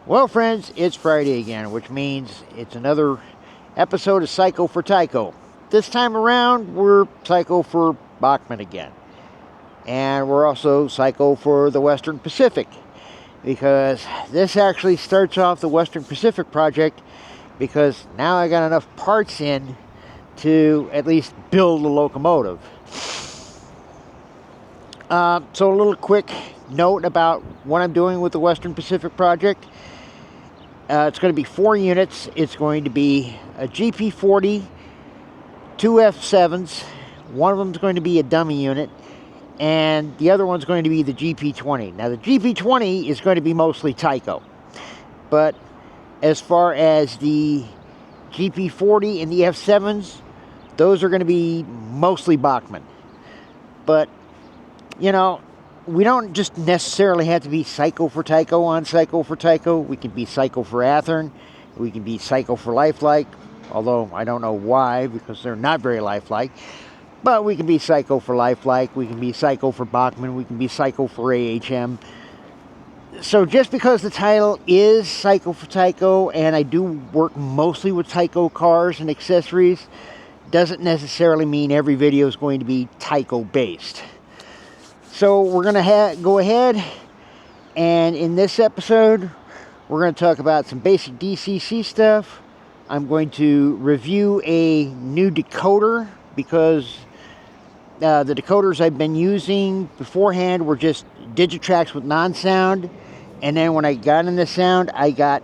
Well, friends, it's Friday again, which means it's another episode of Psycho for Tycho. This time around, we're Psycho for Bachmann again. And we're also Psycho for the Western Pacific, because this actually starts off the Western Pacific project, because now I got enough parts in to at least build a locomotive. So a little quick note about what I'm doing with the Western Pacific project. It's going to be 4 units. It's going to be a GP40, 2 F7s. One of them is going to be a dummy unit, and the other one's going to be the GP20. Now, the GP20 is going to be mostly Tycho, but as far as the GP40 and the F7s, those are going to be mostly Bachmann. But you know, we don't just necessarily have to be Psycho for Tycho on Psycho for Tycho. We can be Psycho for Athearn. We can be Psycho for Lifelike, although I don't know why, because they're not very lifelike. But we can be Psycho for Lifelike. We can be Psycho for Bachmann. We can be Psycho for AHM. So just because the title is Psycho for Tycho, and I do work mostly with Tycho cars and accessories, doesn't necessarily mean every video is going to be Tycho based. So we're going to go ahead, and in this episode, we're going to talk about some basic DCC stuff. I'm going to review a new decoder, because the decoders I've been using beforehand were just Digitracks with non-sound, and then when I got into sound, I got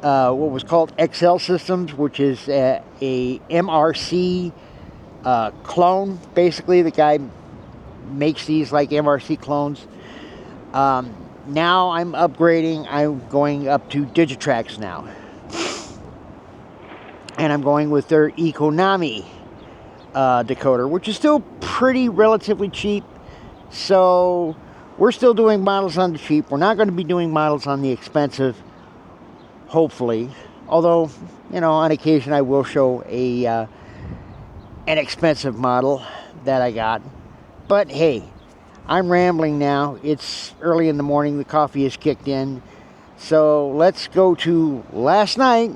what was called XL Systems, which is a MRC clone. Basically, the guy makes these like MRC clones. Now I'm upgrading. I'm going up to Digitracks now, and I'm going with their econami decoder, which is still pretty relatively cheap. So we're still doing models on the cheap. We're not going to be doing models on the expensive, hopefully, although, you know, on occasion I will show an expensive model that I got. But hey, I'm rambling now. It's early in the morning. The coffee has kicked in. So let's go to last night,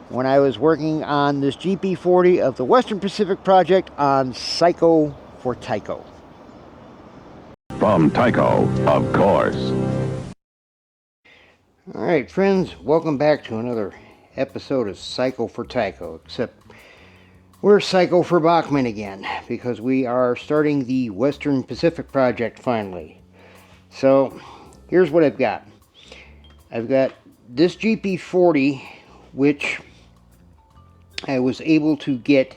when I was working on this GP40 of the Western Pacific project on Psycho for Tycho. From Tycho, of course. Alright, friends, welcome back to another episode of Psycho for Tycho, except we're Psycho for Bachmann again, because we are starting the Western Pacific project finally. So, here's what I've got. I've got this GP40, which I was able to get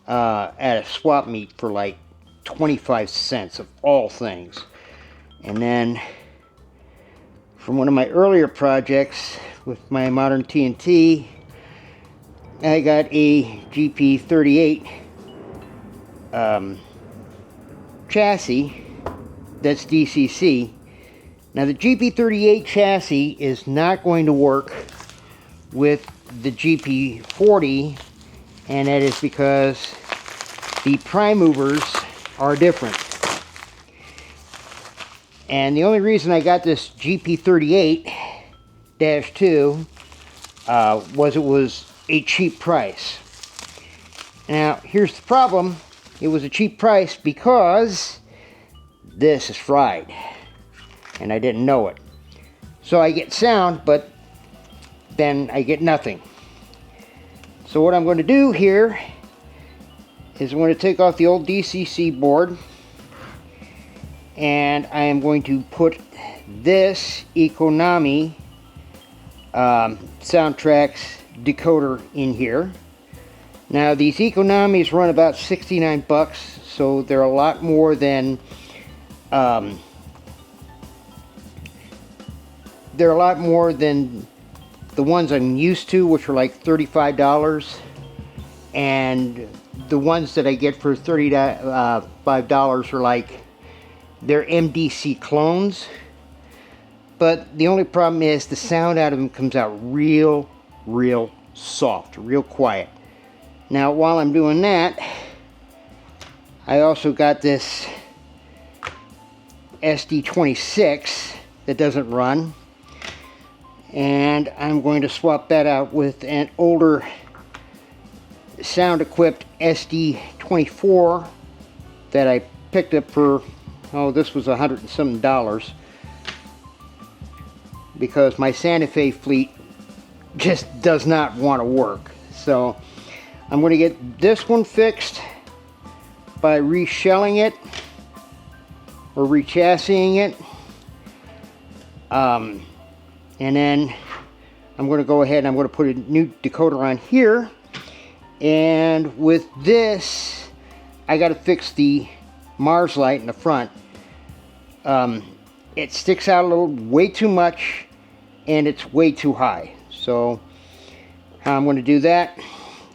at a swap meet for like 25 cents of all things. And then, from one of my earlier projects with my modern TNT, I got a GP38 chassis that's DCC. Now the GP38 chassis is not going to work with the GP40, and that is because the prime movers are different. And the only reason I got this GP38-2 was it was a cheap price. Now, here's the problem. It was a cheap price because this is fried, and I didn't know it. So I get sound, but then I get nothing. So what I'm going to do here is I'm going to take off the old DCC board, and I am going to put this econami Soundtraxx decoder in here. Now these economies run about 69 bucks, so they're a lot more than the ones I'm used to, which are like $35, and the ones that I get for $35 are like, they're MDC clones. But the only problem is the sound out of them comes out real soft, real quiet. Now while I'm doing that, I also got this SD26 that doesn't run, And I'm going to swap that out with an older sound equipped SD24 that I picked up for, oh, this was $100 and some, because my Santa Fe fleet just does not want to work. So I'm going to get this one fixed by reshelling it or rechassing it, and then I'm going to go ahead and I'm going to put a new decoder on here. And with this, I got to fix the Mars light in the front. It sticks out a little, way too much, and it's way too high. So how I'm going to do that,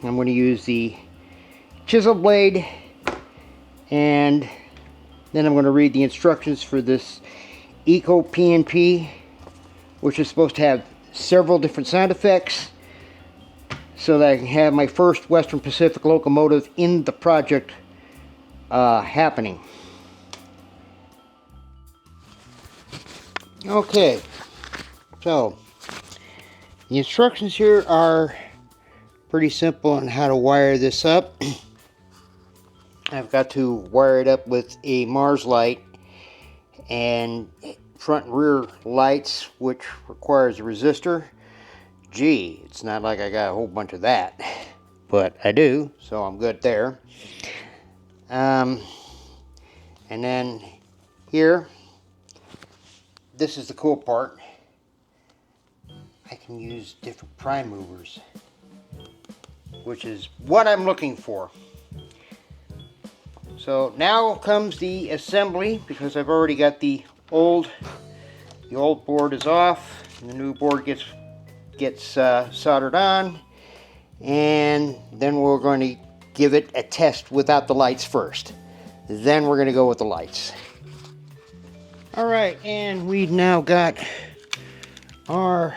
I'm going to use the chisel blade, and then I'm going to read the instructions for this Eco PNP, which is supposed to have several different sound effects, so that I can have my first Western Pacific locomotive in the project happening. Okay, so the instructions here are pretty simple on how to wire this up. I've got to wire it up with a Mars light and front and rear lights, which requires a resistor. Gee, it's not like I got a whole bunch of that, but I do, so I'm good there. And then here, this is the cool part. I can use different prime movers, which is what I'm looking for. So now comes the assembly, because I've already got the old board is off, and the new board gets soldered on, and then we're going to give it a test without the lights first. Then we're going to go with the lights. Alright, and we've now got our,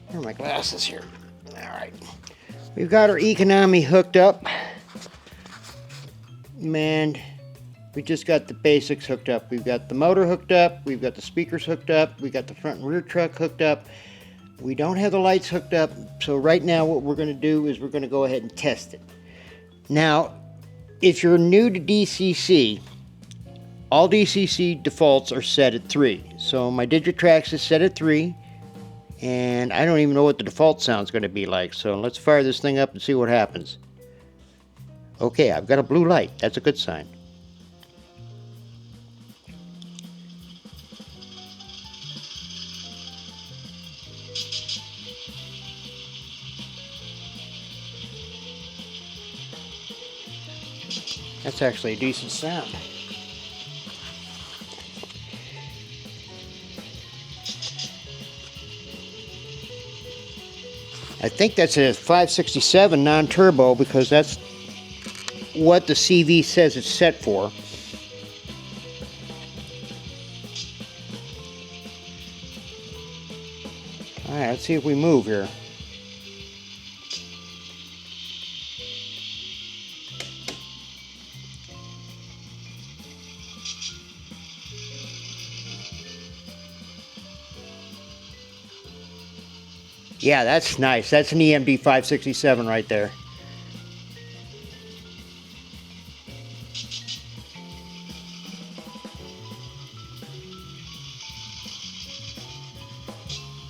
where are my glasses here? Alright, we've got our econami hooked up, and we just got the basics hooked up. We've got the motor hooked up, we've got the speakers hooked up, we got the front and rear truck hooked up. We don't have the lights hooked up, so right now what we're going to do is we're going to go ahead and test it. Now, if you're new to DCC, all DCC defaults are set at 3. So my Digitrax is set at 3, and I don't even know what the default sound is going to be like. So let's fire this thing up and see what happens. Okay, I've got a blue light. That's a good sign. That's actually a decent sound. I think that's a 567 non-turbo, because that's what the CV says it's set for. Alright, let's see if we move here. Yeah, that's nice. That's an EMD 567 right there.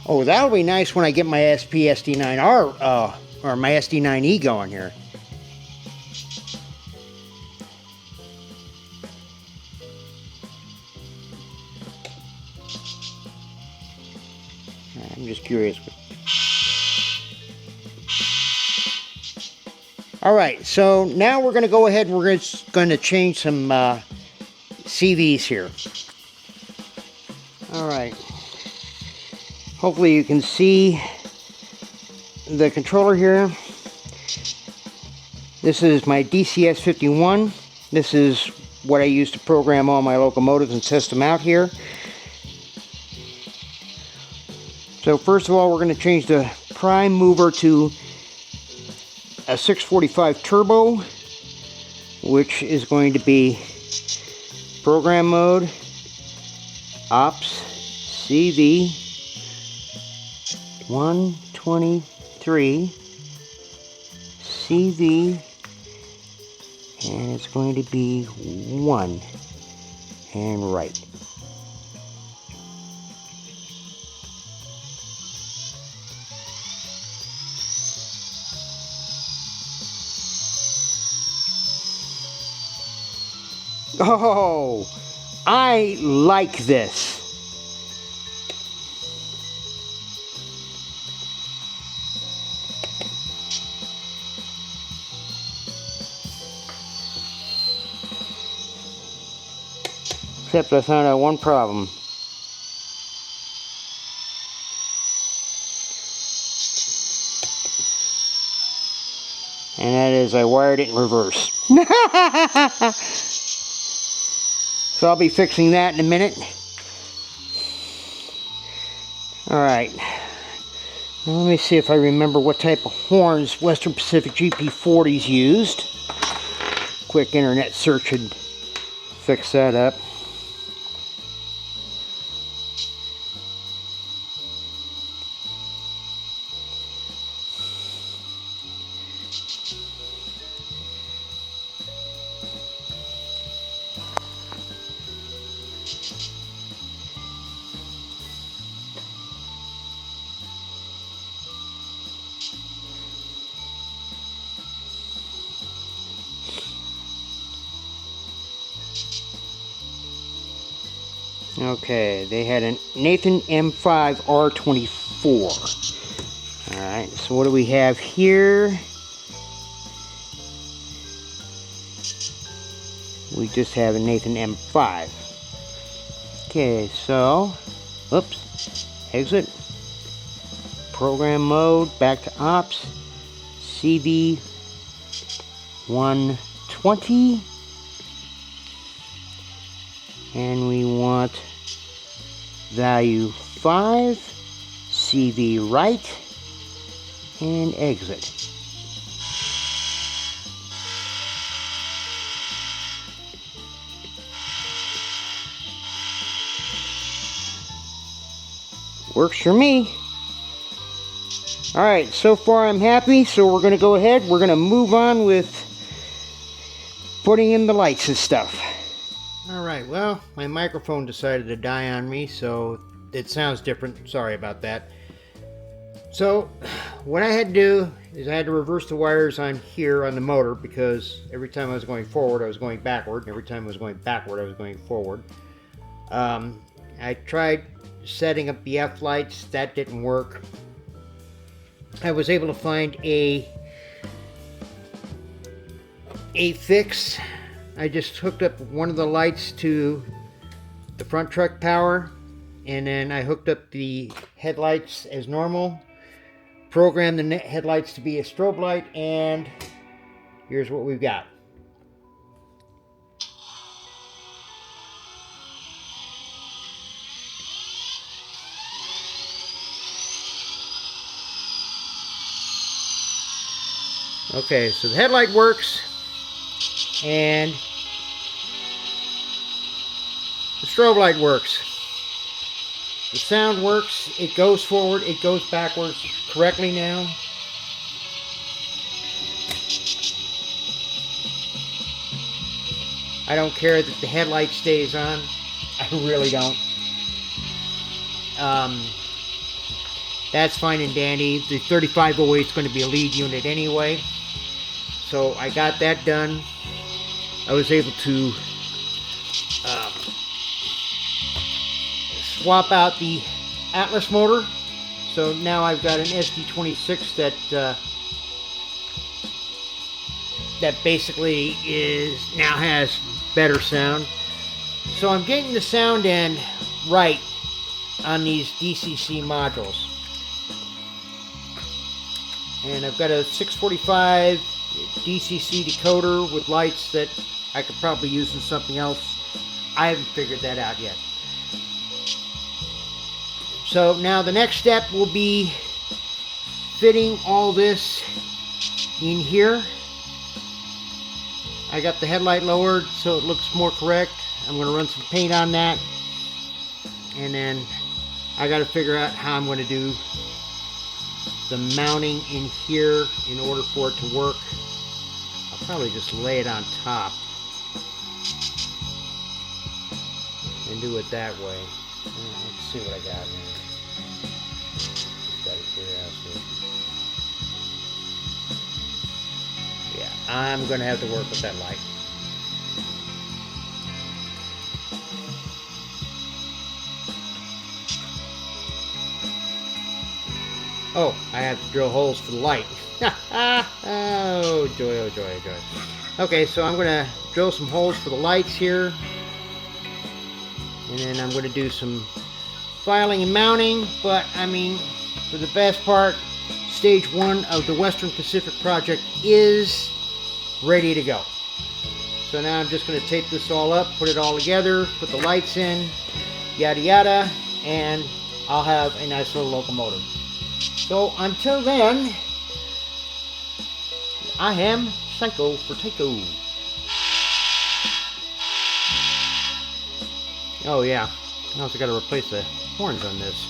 Oh, that'll be nice when I get my SP SD9R or my SD9E going here. I'm just curious. Alright, so now we're going to go ahead and we're going to change some CVs here. Alright. Hopefully you can see the controller here. This is my DCS51. This is what I use to program all my locomotives and test them out here. So first of all, we're going to change the prime mover to a 645 turbo, which is going to be program mode, ops, CV, 123 CV, and it's going to be 1 and right. Oh, I like this. Except I found out one problem. And that is I wired it in reverse. So I'll be fixing that in a minute. Alright. Now let me see if I remember what type of horns Western Pacific GP40s used. Quick internet search should fix that up. Okay, they had a Nathan M5 R24. Alright, so what do we have here? We just have a Nathan M5. Okay, so, oops, exit, program mode, back to ops, CV 120, and we want value 5, CV right, and exit. Works for me. Alright, so far I'm happy, so we're going to go ahead. We're going to move on with putting in the lights and stuff. Alright, well, my microphone decided to die on me, so it sounds different. Sorry about that. So, what I had to do is I had to reverse the wires on here on the motor, because every time I was going forward, I was going backward, and every time I was going backward, I was going forward. I tried setting up the F lights. That didn't work. I was able to find a fix. I just hooked up one of the lights to the front truck power, and then I hooked up the headlights as normal, programmed the headlights to be a strobe light, and here's what we've got. Okay, so the headlight works, and the strobe light works. The sound works. It goes forward, it goes backwards correctly now. I don't care that the headlight stays on. I really don't. That's fine and dandy. The 3508 is going to be a lead unit anyway. So I got that done. I was able to swap out the Atlas motor. So now I've got an SD26 that basically now has better sound. So I'm getting the sound end right on these DCC modules. And I've got a 645 DCC decoder with lights that I could probably use in something else. I haven't figured that out yet. So now the next step will be fitting all this in here. I got the headlight lowered so it looks more correct. I'm going to run some paint on that, and then I got to figure out how I'm going to do the mounting in here in order for it to work. I'll probably just lay it on top and do it that way. Let's see what I got here. Just out of curiosity. Yeah, I'm going to have to work with that light. Oh, I have to drill holes for the light. Oh, joy, oh, joy, oh, joy. Okay, so I'm going to drill some holes for the lights here. And then I'm going to do some filing and mounting. But, I mean, for the best part, stage 1 of the Western Pacific project is ready to go. So now I'm just going to tape this all up, put it all together, put the lights in, yada yada, and I'll have a nice little locomotive. So until then, I am Psycho for Taco. Oh yeah, I also got to replace the horns on this.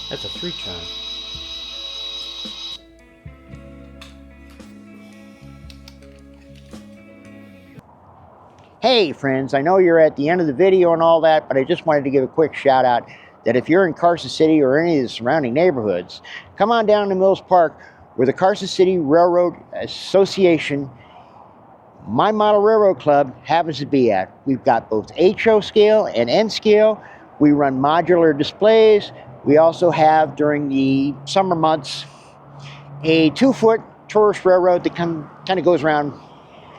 That's a 3-chime. Hey friends, I know you're at the end of the video and all that, but I just wanted to give a quick shout out that if you're in Carson City or any of the surrounding neighborhoods, come on down to Mills Park where the Carson City Railroad Association, my model railroad club, happens to be at. We've got both HO scale and N scale. We run modular displays. We also have, during the summer months, a 2-foot tourist railroad that kind of goes around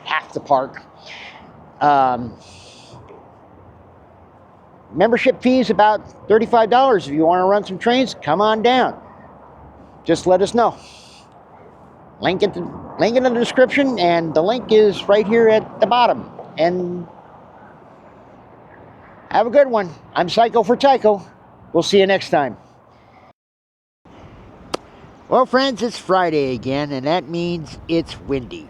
half the park. Membership fee is about $35. If you want to run some trains, come on down. Just let us know. Link in the description, and the link is right here at the bottom. And have a good one. I'm Psycho for Tycho. We'll see you next time. Well, friends, it's Friday again, and that means it's windy.